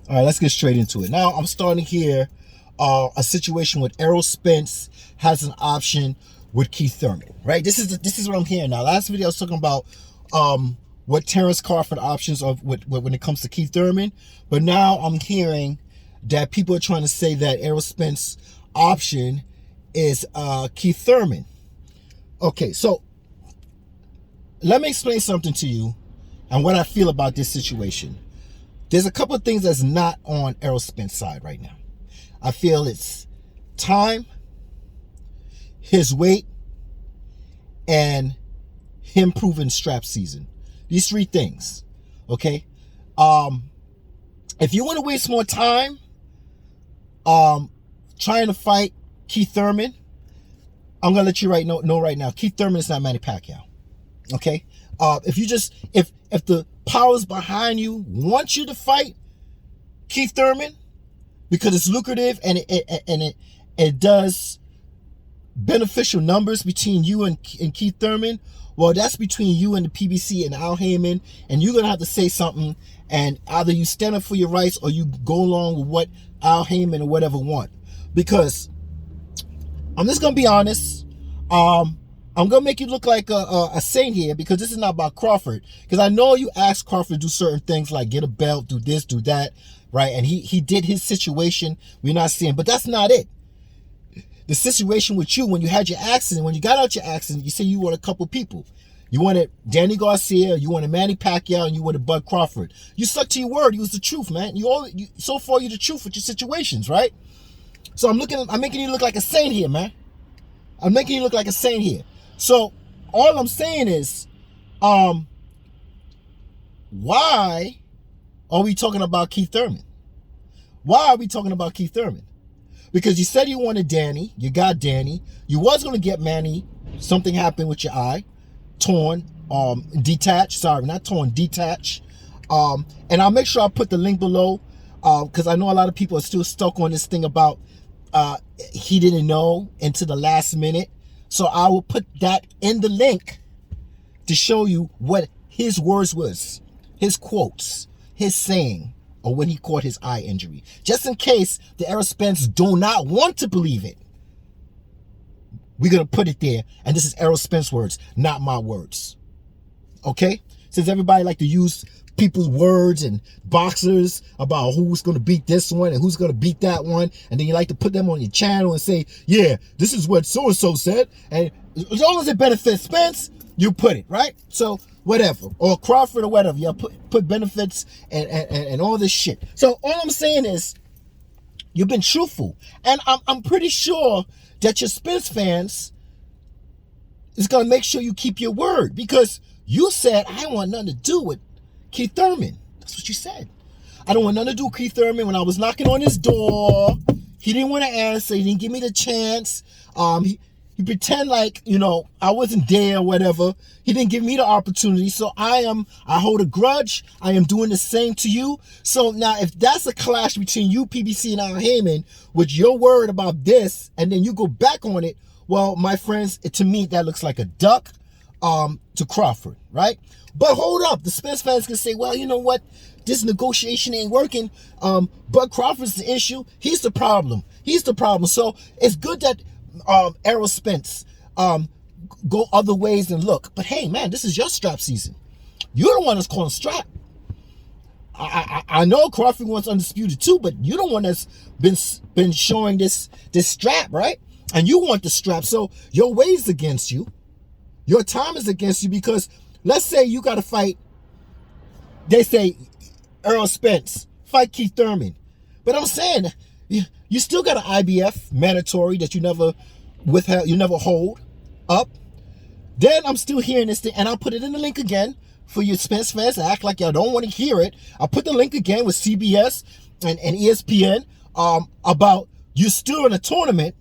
All right, let's get straight into it. Now I'm starting here a situation with Errol Spence has an option with Keith Thurman, right? This is what I'm hearing now. Last video I was talking about what Terrence Crawford options of when it comes to Keith Thurman, but now I'm hearing that people are trying to say that Errol Spence option is Keith Thurman. Okay, so let me explain something to you and what I feel about this situation. There's a couple of things that's not on Errol Spence's side right now. I feel it's time, his weight, and him proving strap season. These three things, okay? If you want to waste more time trying to fight Keith Thurman, I'm going to let you know right now, Keith Thurman is not Manny Pacquiao, okay? If the powers behind you want you to fight Keith Thurman because it's lucrative and it does beneficial numbers between you and Keith Thurman, well, that's between you and the PBC and Al Heyman, and you're gonna have to say something, and either you stand up for your rights or you go along with what Al Heyman or whatever want. Because I'm just gonna be honest, I'm going to make you look like a saint here, because this is not about Crawford. Because I know you asked Crawford to do certain things like get a belt, do this, do that, right? And he did his situation. We're not seeing, but that's not it. The situation with you, when you had your accident, when you got out your accident, you said you wanted a couple people. You wanted Danny Garcia, you wanted Manny Pacquiao, and you wanted Bud Crawford. You stuck to your word. You was the truth, man. So far, you're the truth with your situations, right? So I'm making you look like a saint here, man. I'm making you look like a saint here. So all I'm saying is, why are we talking about Keith Thurman? Why are we talking about Keith Thurman? Because you said you wanted Danny, you got Danny, you was going to get Manny, something happened with your eye, torn, detached, sorry, not torn, detached. And I'll make sure I put the link below, because I know a lot of people are still stuck on this thing about he didn't know until the last minute. So I will put that in the link to show you what his words was, his quotes, his saying, or when he caught his eye injury. Just in case the Errol Spence do not want to believe it, we're going to put it there. And this is Errol Spence words, not my words. Okay? Since everybody like to use people's words and boxers about who's going to beat this one and who's going to beat that one, and then you like to put them on your channel and say, yeah, this is what so-and-so said, and as long as it benefits Spence, you put it, right? So whatever, or Crawford or whatever, you put benefits and all this shit. So all I'm saying is, you've been truthful, and I'm pretty sure that your Spence fans is going to make sure you keep your word, because you said, I don't want nothing to do with Keith Thurman. That's what you said. I don't want nothing to do with Keith Thurman. When I was knocking on his door, he didn't want to answer. He didn't give me the chance. He pretend like, I wasn't there or whatever. He didn't give me the opportunity. So I hold a grudge. I am doing the same to you. So now if that's a clash between you, PBC, and Al Heyman, with your word about this, and then you go back on it, well, my friends, to me, that looks like a duck to Crawford, right? But hold up, the Spence fans can say, well, you know what? This negotiation ain't working. Bud Crawford's the issue. He's the problem. He's the problem. So it's good that Errol Spence go other ways and look. But hey, man, this is your strap season. You're the one that's calling strap. I know Crawford wants undisputed too, but you're the one that's been showing this strap, right? And you want the strap. So your way's against you. Your time is against you, because let's say you got to fight, they say, Errol Spence, fight Keith Thurman. But I'm saying, you still got an IBF mandatory that you never withheld, you never hold up. Then I'm still hearing this thing, and I'll put it in the link again for your Spence fans to act like y'all don't want to hear it. I'll put the link again with CBS and ESPN about you still in a tournament.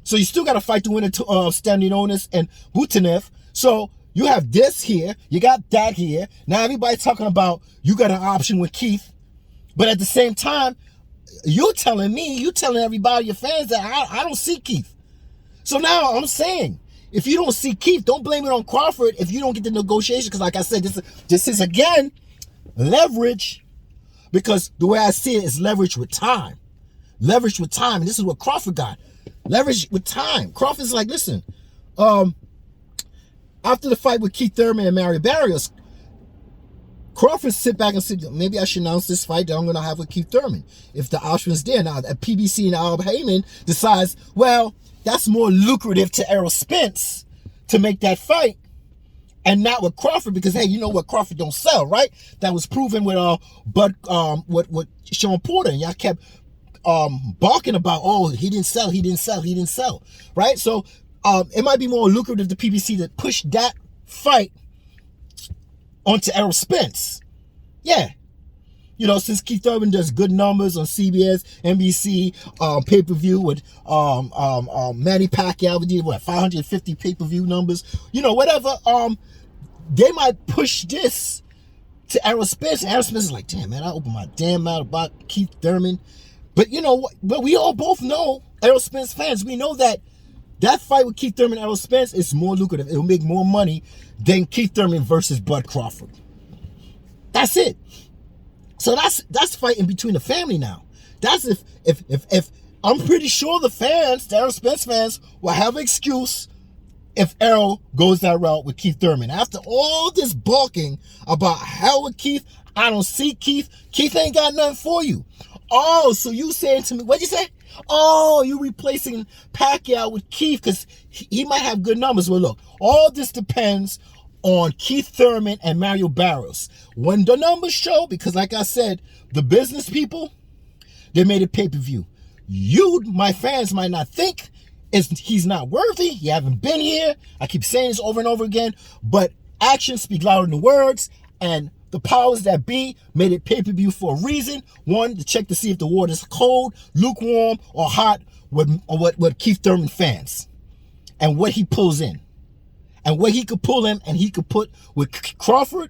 So you still got to fight to win Standing Onus and Butanev. So you have this here, you got that here. Now everybody's talking about you got an option with Keith, but at the same time, you're telling everybody, your fans, that I don't see Keith. So now I'm saying, if you don't see Keith, don't blame it on Crawford if you don't get the negotiation, because like I said, this is again leverage. Because the way I see it is leverage with time. Leverage with time. And this is what Crawford got. Leverage with time. Crawford's like, listen, after the fight with Keith Thurman and Mario Barrios, Crawford sit back and said, maybe I should announce this fight that I'm going to have with Keith Thurman. If the option is there. Now, at PBC and Al Heyman decides, well, that's more lucrative to Errol Spence to make that fight. And not with Crawford, because hey, you know what, Crawford don't sell, right? That was proven with with Sean Porter, and y'all kept barking about, oh, he didn't sell, right? So it might be more lucrative to PBC to push that fight onto Errol Spence. Yeah. You know, since Keith Thurman does good numbers on CBS, NBC, pay-per-view with Manny Pacquiao, we did what, 550 pay-per-view numbers, you know, whatever. They might push this to Errol Spence. And Errol Spence is like, damn, man, I opened my damn mouth about Keith Thurman. But you know what? But we all both know, Errol Spence fans, we know that fight with Keith Thurman and Errol Spence is more lucrative. It will make more money than Keith Thurman versus Bud Crawford. That's it. So that's fighting between the family now. That's if I'm pretty sure the fans, the Errol Spence fans, will have an excuse if Errol goes that route with Keith Thurman. After all this balking about hell with Keith, I don't see Keith. Keith ain't got nothing for you. Oh, so you saying to me, what'd you say? Oh, you replacing Pacquiao with Keith because he might have good numbers. Well, look, all this depends on Keith Thurman and Mario Barrios. When the numbers show, because like I said, the business people, they made it pay-per-view. You, my fans, might not think he's not worthy. You haven't been here. I keep saying this over and over again, but actions speak louder than words, and the powers that be made it pay-per-view for a reason. One, to check to see if the water is cold, lukewarm, or hot with Keith Thurman fans, and what he pulls in, and what he could pull in, and he could put with Crawford,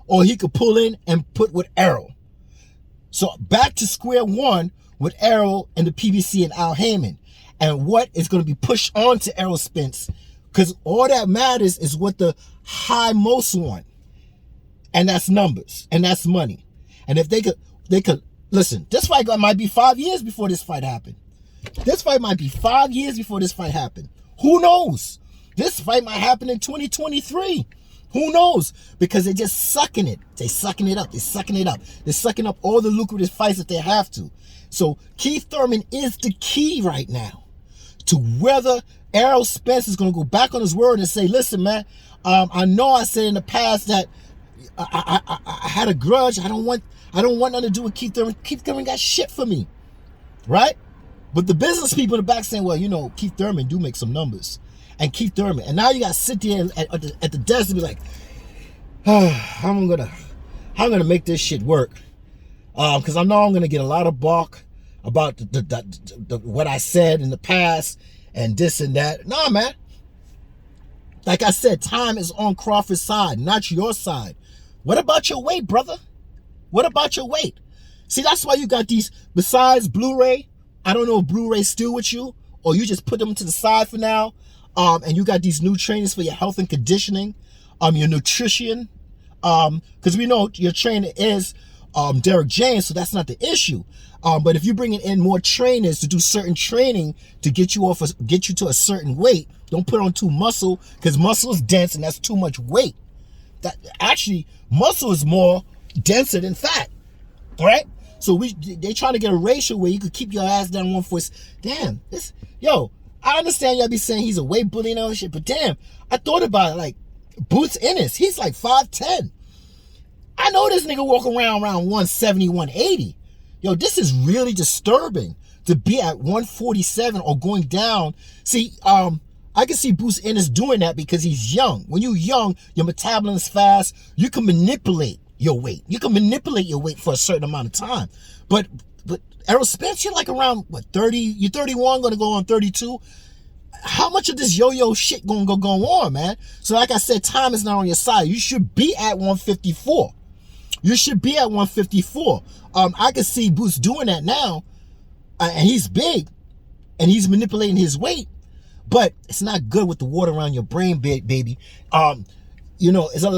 or he could pull in and put with Errol. So back to square one with Errol and the PBC and Al Heyman, and what is going to be pushed on to Errol Spence, because all that matters is what the high most want, and that's numbers, and that's money. And if they could listen, this fight might be 5 years before this fight happened. This fight might be 5 years before this fight happened. Who knows? This fight might happen in 2023. Who knows? Because they're just sucking it. They're sucking it up. They're sucking it up. They're sucking up all the lucrative fights that they have to. So Keith Thurman is the key right now to whether Errol Spence is going to go back on his word and say, listen, man, I know I said in the past that I had a grudge. I don't want nothing to do with Keith Thurman. Keith Thurman got shit for me, right? But the business people in the back saying, well, you know, Keith Thurman do make some numbers. And Keith Thurman. And now you got to sit there at the desk and be like, how am I gonna make this shit work? Because I know I'm going to get a lot of bark about the what I said in the past and this and that. Nah, man. Like I said, time is on Crawford's side, not your side. What about your weight, brother? What about your weight? See, that's why you got these, besides Blu-ray, I don't know if Blu-ray's still with you, or you just put them to the side for now, and you got these new trainers for your health and conditioning, your nutrition, because we know your trainer is Derek James, so that's not the issue. But if you're bringing in more trainers to do certain training to get you to a certain weight, don't put on too muscle, because muscle is dense and that's too much weight. That actually, muscle is more denser than fat, right? So they trying to get a ratio where you could keep your ass down 140. Damn, I understand y'all be saying he's a weight bully and all that shit, but damn, I thought about it, like, Boots Ennis, he's like 5'10". I know this nigga walk around 170, 180. Yo, this is really disturbing to be at 147 or going down. See, I can see Boots Ennis doing that because he's young. When you're young, your metabolism is fast. You can manipulate your weight. You can manipulate your weight for a certain amount of time. But Errol Spence, you're like around, what, 30? You're 31, going to go on 32. How much of this yo-yo shit going to go on, man? So like I said, time is not on your side. You should be at 154. You should be at 154. I can see Boots doing that now. And he's big. And he's manipulating his weight. But it's not good with the water around your brain, baby. it's a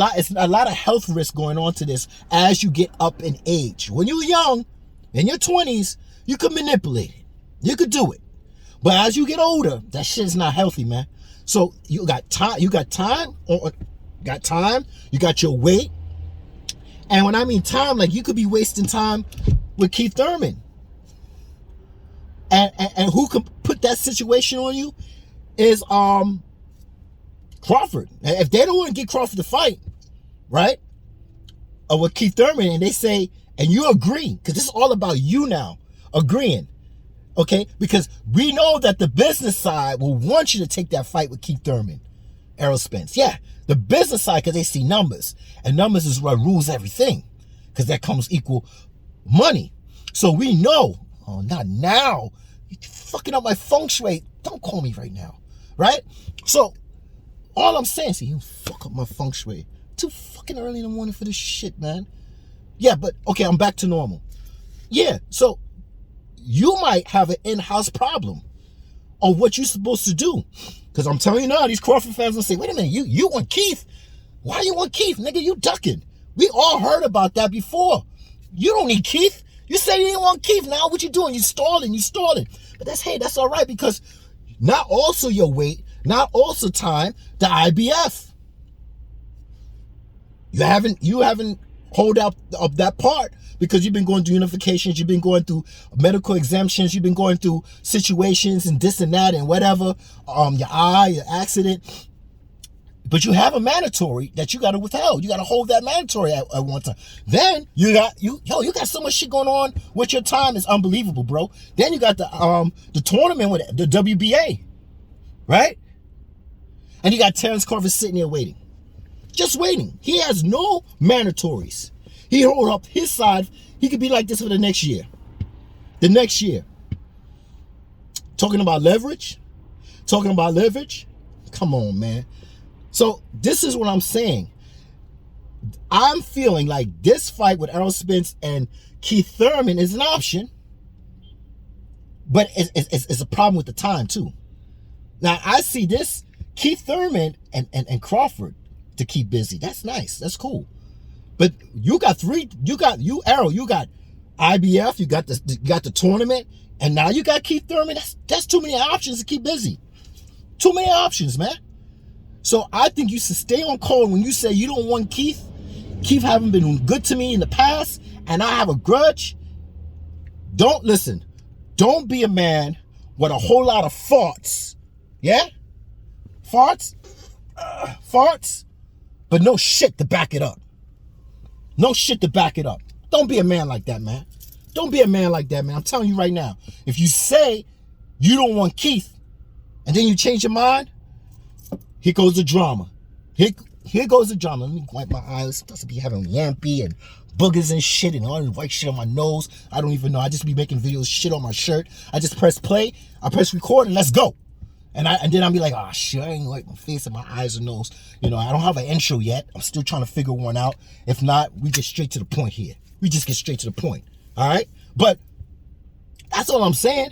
lot of health risk going on to this as you get up in age. When you're young, in your 20s, you could manipulate it. You could do it. But as you get older, that shit is not healthy, man. So you got time, you got your weight. And when I mean time, like, you could be wasting time with Keith Thurman. And who can put that situation on you is Crawford. If they don't want to get Crawford to fight, right, or with Keith Thurman, and they say, and you agree, because this is all about you now, agreeing, okay? Because we know that the business side will want you to take that fight with Keith Thurman, Errol Spence. Yeah, the business side, because they see numbers, and numbers is what rules everything, because that comes equal money. So we know, oh, not now, you're fucking up my feng shui. Don't call me right now, right? So all I'm saying is, you fuck up my feng shui. Too fucking early in the morning for this shit, man. Yeah, but okay, I'm back to normal. Yeah, so you might have an in-house problem of what you're supposed to do. Because I'm telling you now, these Crawford fans will say, wait a minute, you want Keith? Why you want Keith? Nigga, you ducking. We all heard about that before. You don't need Keith. You said you didn't want Keith. Now what you doing? You stalling. But that's all right, because not also your weight, not also time, the IBF. You haven't hold out of that part, because you've been going through unifications, you've been going through medical exemptions, you've been going through situations and this and that and whatever, your eye, your accident. But you have a mandatory that you got to withhold. You got to hold that mandatory at one time. Then you got so much shit going on with your time. It's unbelievable, bro. Then you got the tournament with the WBA, right? And you got Terrence Crawford sitting there waiting. Just waiting. He has no mandatories. He hold up his side. He could be like this for the next year. The next year. Talking about leverage. Come on, man. So this is what I'm saying. I'm feeling like this fight with Errol Spence and Keith Thurman is an option. But it's a problem with the time, too. Now, I see this, Keith Thurman and Crawford, to keep busy. That's nice. That's cool. But you got Errol, you got IBF, you got the tournament, and now you got Keith Thurman. That's too many options to keep busy. Too many options, man. So I think you should stay on code when you say you don't want Keith. Keith haven't been good to me in the past, and I have a grudge. Don't listen. Don't be a man with a whole lot of farts. Yeah? Farts, but no shit to back it up. No shit to back it up. Don't be a man like that, man. Don't be a man like that, man. I'm telling you right now. If you say you don't want Keith, and then you change your mind, here goes the drama. Here goes the drama. Let me wipe my eyes. I'm supposed to be having yampy and boogers and shit and all the white shit on my nose. I don't even know. I just be making videos, shit on my shirt. I just press play. I press record and let's go. And then I'll be like, oh shit, I ain't wipe my face and my eyes and nose. I don't have an intro yet. I'm still trying to figure one out. If not, we get straight to the point here. We just get straight to the point. All right? But that's all I'm saying.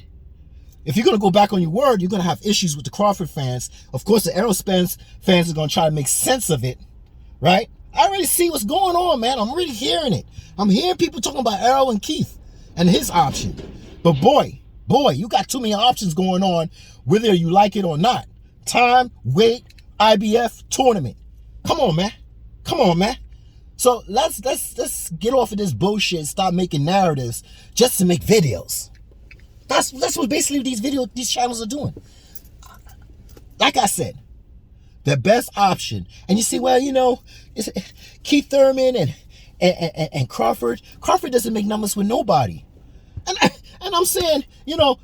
If you're going to go back on your word, you're going to have issues with the Crawford fans. Of course, the Errol Spence fans are going to try to make sense of it, right? I already see what's going on, man. I'm really hearing it. I'm hearing people talking about Errol and Keith and his option. But boy, you got too many options going on, whether you like it or not. Time, weight, IBF, tournament. Come on, man. So let's get off of this bullshit and stop making narratives just to make videos. That's what basically these channels are doing. Like I said, the best option. And you see, well, it's Keith Thurman and Crawford. Crawford doesn't make numbers with nobody. And I'm saying,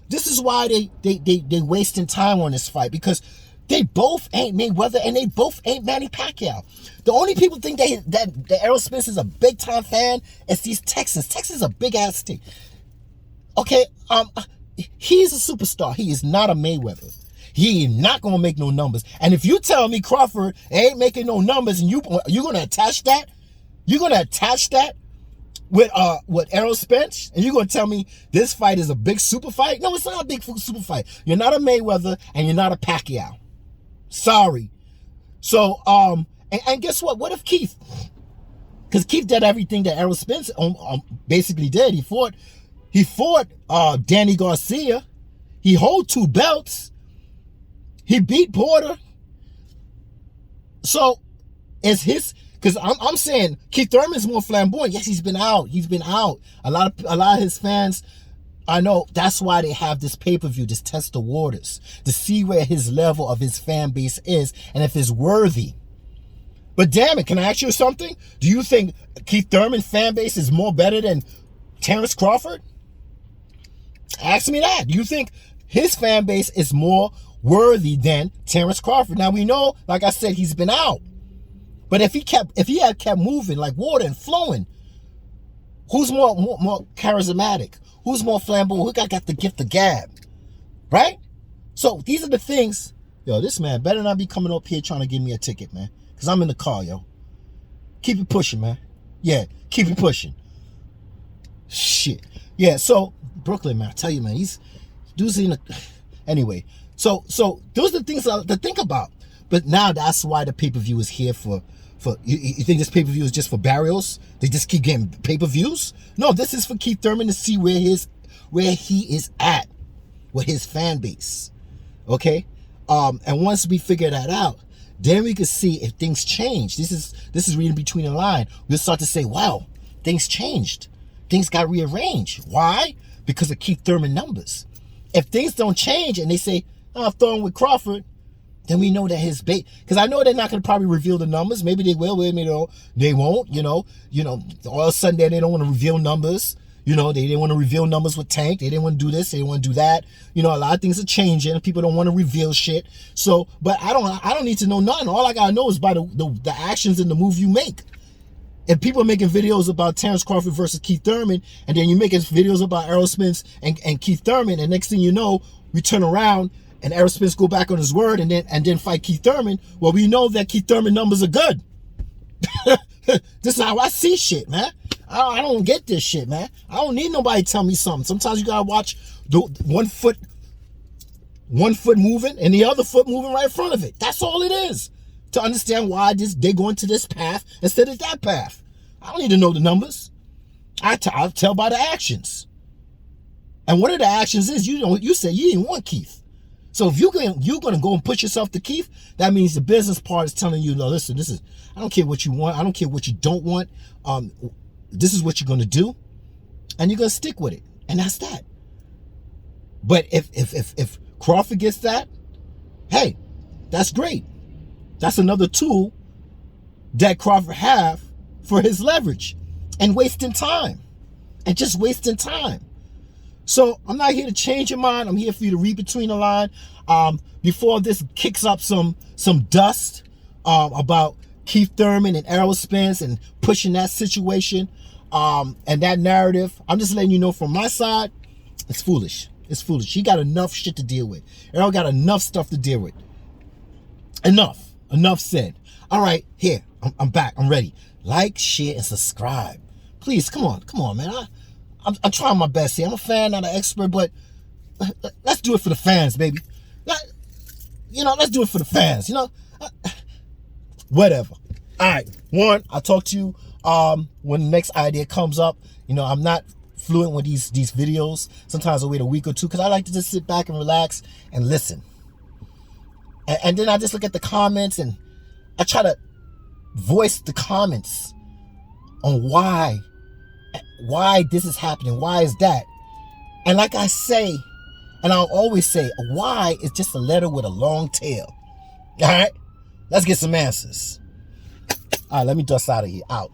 this is why they wasting time on this fight, because they both ain't Mayweather and they both ain't Manny Pacquiao. The only people think that Errol Spence is a big time fan is these Texans. Texas is a big ass state. Okay, he's a superstar. He is not a Mayweather. He is not gonna make no numbers. And if you tell me Crawford ain't making no numbers, and you're gonna attach that, with Errol Spence, and you're gonna tell me this fight is a big super fight? No, it's not a big super fight. You're not a Mayweather and you're not a Pacquiao. Sorry. So And guess what? What if Keith? Because Keith did everything that Errol Spence basically did. He fought Danny Garcia. He hold 2 belts. He beat Porter. So is his, because I'm saying Keith Thurman's more flamboyant. Yes, he's been out. He's been out. A lot of his fans, I know that's why they have this pay-per-view, this test the waters, to see where his level of his fan base is and if it's worthy. But damn it, can I ask you something? Do you think Keith Thurman's fan base is more better than Terrence Crawford? Ask me that. Do you think his fan base is more worthy than Terrence Crawford? Now we know, like I said, he's been out. But if he had kept moving like water and flowing, who's more charismatic? Who's more flamboyant? Who got the gift of gab? Right? So these are the things. Yo, this man better not be coming up here trying to give me a ticket, man. Because I'm in the car, yo. Keep it pushing, man. Yeah, keep it pushing. Shit. Yeah, so Brooklyn, man, I tell you, man, he's dudes in the anyway. So those are the things to think about. But now that's why the pay-per-view is here for you think this pay-per-view is just for burials? They just keep getting pay-per-views? No, this is for Keith Thurman to see where he is at with his fan base. Okay? And once we figure that out, then we can see if things change. This is reading between the line. We'll start to say, wow, things changed. Things got rearranged. Why? Because of Keith Thurman numbers. If things don't change and they say, oh, I'm throwing with Crawford, then we know that his bait, because I know they're not going to probably reveal the numbers. Maybe they will, maybe they won't, all of a sudden they don't want to reveal numbers. They didn't want to reveal numbers with Tank. They didn't want to do this. They didn't want to do that. A lot of things are changing. People don't want to reveal shit. So, but I don't need to know nothing. All I got to know is by the actions and the move you make. If people are making videos about Terrence Crawford versus Keith Thurman, and then you're making videos about Errol Spence and Keith Thurman, and next thing you know, we turn around and Errol Spence go back on his word and then fight Keith Thurman, well, we know that Keith Thurman numbers are good. This is how I see shit, man. I don't get this shit, man. I don't need nobody to tell me something. Sometimes you gotta watch the one foot moving and the other foot moving right in front of it. That's all it is. To understand why they go into this path instead of that path. I don't need to know the numbers. I'll tell by the actions. And one of the actions is you said you didn't want Keith. So if you're gonna go and push yourself to Keith, that means the business part is telling you, no, listen, I don't care what you want, I don't care what you don't want. This is what you're gonna do, and you're gonna stick with it, and that's that. But if Crawford gets that, hey, that's great. That's another tool that Crawford have for his leverage and wasting time, and just wasting time. So I'm not here to change your mind. I'm here for you to read between the line. Before this kicks up some dust about Keith Thurman and Errol Spence and pushing that situation and that narrative, I'm just letting you know from my side, it's foolish. It's foolish. He got enough shit to deal with. Errol got enough stuff to deal with. Enough said. All right, here. I'm back. I'm ready. Like, share, and subscribe. Please, come on, man. I'm trying my best here. I'm a fan, not an expert, but let's do it for the fans, baby. Let's do it for the fans, Whatever. All right. I'll talk to you when the next idea comes up. I'm not fluent with these videos. Sometimes I wait a week or two because I like to just sit back and relax and listen. And then I just look at the comments and I try to voice the comments on why this is happening, why is that. And like I say, and I'll always say, a why is just a letter with a long tail. All right, let's get some answers. All right, let me dust out of here. Out.